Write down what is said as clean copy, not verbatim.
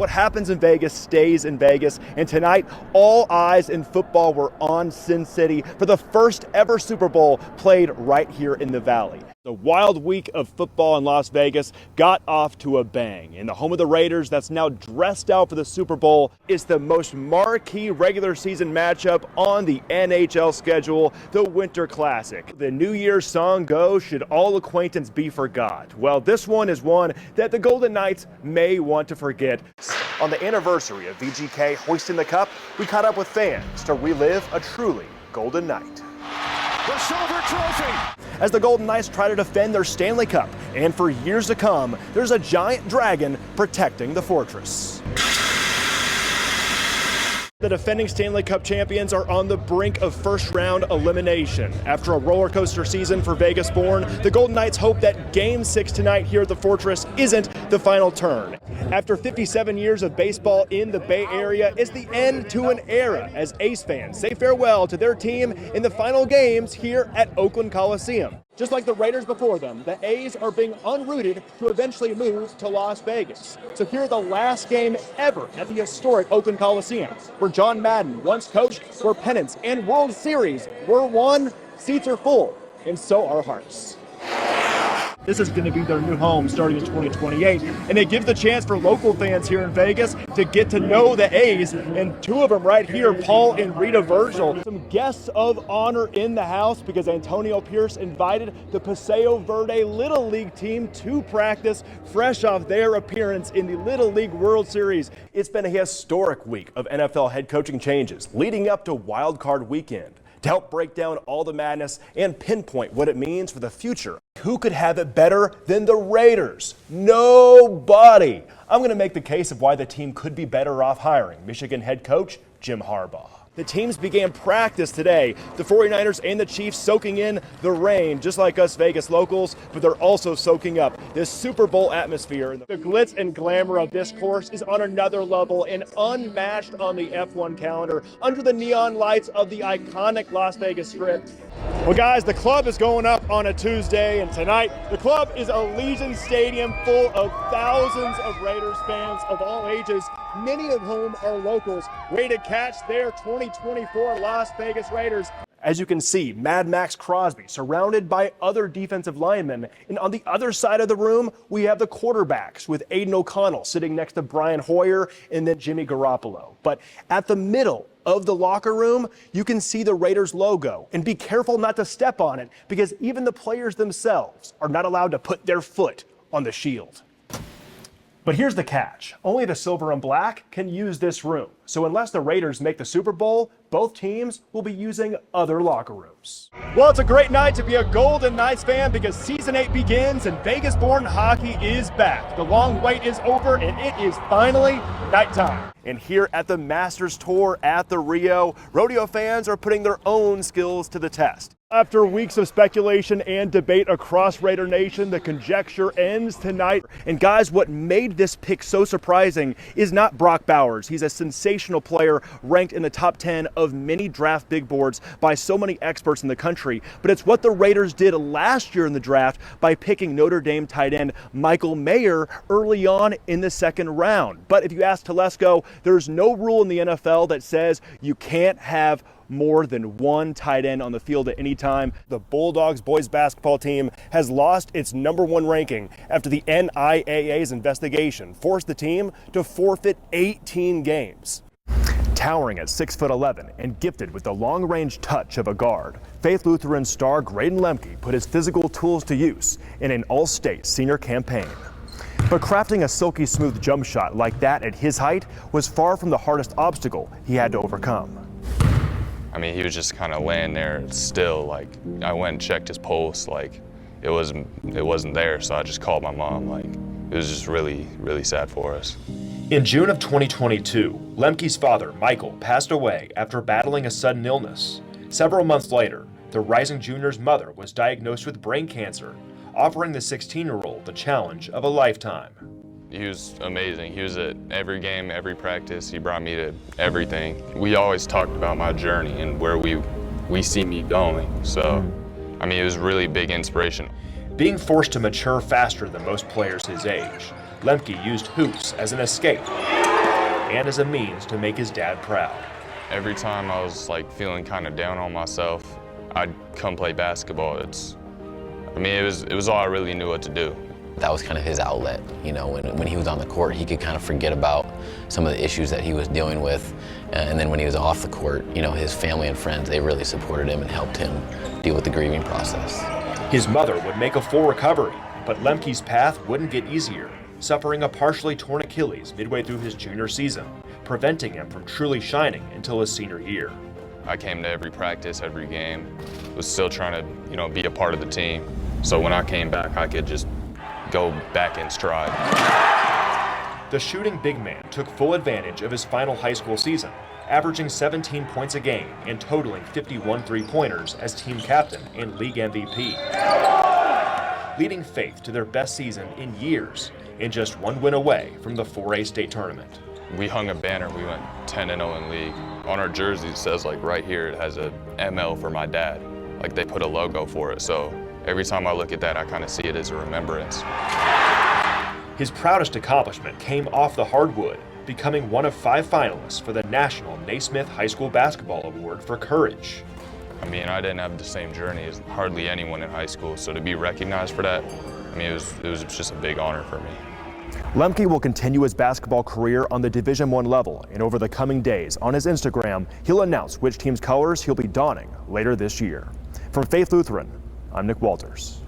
What happens in Vegas stays in Vegas, and tonight all eyes in football were on Sin City for the first ever Super Bowl played right here in the Valley. The wild week of football in Las Vegas got off to a bang. In the home of the Raiders that's now dressed out for the Super Bowl, it's the most marquee regular season matchup on the NHL schedule, the Winter Classic. The New Year's song goes, "Should all acquaintance be forgot?" Well, this one is one that the Golden Knights may want to forget. On the anniversary of VGK hoisting the cup, we caught up with fans to relive a truly Golden Night. The silver trophy! As the Golden Knights try to defend their Stanley Cup, and for years to come, there's a giant dragon protecting the fortress. The defending Stanley Cup champions are on the brink of first-round elimination. After a roller coaster season for Vegas-born, the Golden Knights hope that Game 6 tonight here at the Fortress isn't the final turn. After 57 years of baseball in the Bay Area, it's the end to an era as Ace fans say farewell to their team in the final games here at Oakland Coliseum. Just like the Raiders before them, the A's are being unrooted to eventually move to Las Vegas. So here the last game ever at the historic Oakland Coliseum, where John Madden once coached, where pennants and World Series were won. Seats are full, and so are hearts. This is going to be their new home starting in 2028, and it gives the chance for local fans here in Vegas to get to know the A's, and two of them right here, Paul and Rita Virgil. Some guests of honor in the house because Antonio Pierce invited the Paseo Verde Little League team to practice fresh off their appearance in the Little League World Series. It's been a historic week of NFL head coaching changes leading up to Wild Card Weekend. To help break down all the madness and pinpoint what it means for the future, who could have it better than the Raiders? Nobody. I'm going to make the case of why the team could be better off hiring Michigan head coach Jim Harbaugh. The teams began practice today. The 49ers and the Chiefs soaking in the rain, just like us Vegas locals, but they're also soaking up this Super Bowl atmosphere. The glitz and glamour of this course is on another level and unmatched on the F1 calendar under the neon lights of the iconic Las Vegas Strip. Well, guys, the club is going up on a Tuesday, and tonight the club is Allegiant Stadium full of thousands of Raiders fans of all ages, many of whom are locals, ready to catch their 2024 Las Vegas Raiders. As you can see, Mad Max Crosby surrounded by other defensive linemen. And on the other side of the room, we have the quarterbacks with Aiden O'Connell sitting next to Brian Hoyer and then Jimmy Garoppolo. But at the middle of the locker room, you can see the Raiders logo. And be careful not to step on it because even the players themselves are not allowed to put their foot on the shield. But here's the catch. Only the silver and black can use this room. So unless the Raiders make the Super Bowl, both teams will be using other locker rooms. Well, it's a great night to be a Golden Knights fan because Season 8 begins and Vegas-born hockey is back. The long wait is over and it is finally nighttime. And here at the Masters Tour at the Rio, rodeo fans are putting their own skills to the test. After weeks of speculation and debate across Raider Nation, the conjecture ends tonight. And guys, what made this pick so surprising is not Brock Bowers. He's a sensational player ranked in the top 10 of many draft big boards by so many experts in the country. But it's what the Raiders did last year in the draft by picking Notre Dame tight end Michael Mayer early on in the second round. But if you ask Telesco, there's no rule in the NFL that says you can't have more than one tight end on the field at any time. The Bulldogs boys basketball team has lost its #1 ranking after the NIAA's investigation forced the team to forfeit 18 games. Towering at 6'11" and gifted with the long-range touch of a guard, Faith Lutheran star Graydon Lemke put his physical tools to use in an all-state senior campaign. But crafting a silky smooth jump shot like that at his height was far from the hardest obstacle he had to overcome. I mean, he was just kind of laying there still. Like, I went and checked his pulse. Like, it wasn't there. So I just called my mom. Like, it was just really, really sad for us. In June of 2022, Lemke's father, Michael, passed away after battling a sudden illness. Several months later, the rising junior's mother was diagnosed with brain cancer, offering the 16-year-old the challenge of a lifetime. He was amazing. He was at every game, every practice. He brought me to everything. We always talked about my journey and where we see me going. So, I mean, it was really big inspiration. Being forced to mature faster than most players his age, Lemke used hoops as an escape. and as a means to make his dad proud. Every time I was like feeling kind of down on myself, I'd come play basketball. It was all I really knew what to do. That was kind of his outlet. You know, when he was on the court, he could kind of forget about some of the issues that he was dealing with. And then when he was off the court, you know, his family and friends, they really supported him and helped him deal with the grieving process. His mother would make a full recovery, but Lemke's path wouldn't get easier, suffering a partially torn Achilles midway through his junior season, preventing him from truly shining until his senior year. I came to every practice, every game, was still trying to, you know, be a part of the team. So when I came back, I could just go back in stride. The shooting big man took full advantage of his final high school season, averaging 17 points a game and totaling 51 three-pointers as team captain and league MVP. Leading Faith to their best season in years and just one win away from the 4A state tournament. We hung a banner, we went 10-0 in league. On our jersey it says, like right here, it has a ML for my dad. Like they put a logo for it, so every time I look at that, I kind of see it as a remembrance. His proudest accomplishment came off the hardwood, becoming one of 5 finalists for the National Naismith High School Basketball Award for courage. I mean, I didn't have the same journey as hardly anyone in high school, so to be recognized for that, I mean, it was just a big honor for me. Lemke will continue his basketball career on the Division I level, and over the coming days on his Instagram, he'll announce which team's colors he'll be donning later this year. From Faith Lutheran, I'm Nick Walters.